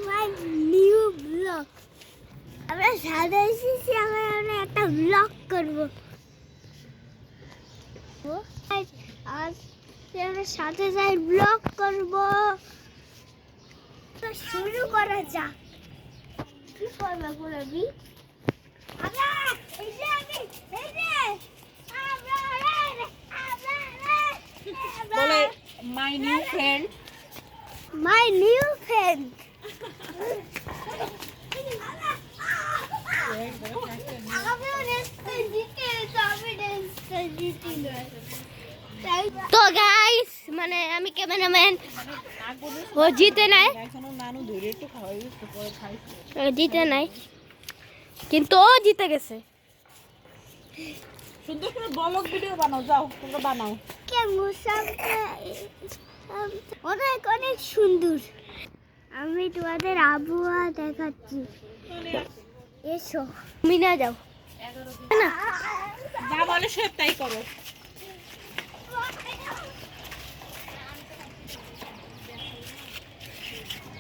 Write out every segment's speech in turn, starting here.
My new blog. আমরা সাদা এসেছি, আমরা একটা ব্লগ করবো। আজ আমরা সাথে যাই ব্লগ করবো। তো শুরু করা যাক। কি করবে বলবি? বলে my new friend. My new friend. তো গাইস, মানে আমি ক্যামেরাম্যান, ও জিতে নাই, নানু ধরে একটু খাওয়াই পরে খাইছে। জিতে নাই, কিন্তু ও জিতে গেছে। সুন্দর করে ব্লগ ভিডিও বানাও, যাও তোমরা বানাও। অনেক অনেক সুন্দর। আমি তোমাদের আবহাওয়া দেখাচ্ছি, এসো। তুমি না যাও না, যা বলে সে তাই করো।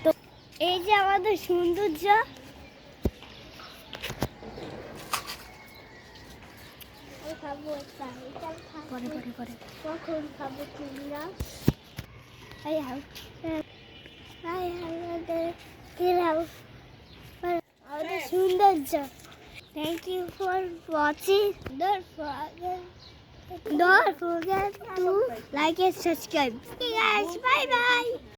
তো এই যে আমাদের সৌন্দর্য। পরে পরে পরে কখন খাবো তোমরা? আমাদের সৌন্দর্য। Thank you for watching. Don't forget to like and subscribe. Okay guys, bye bye.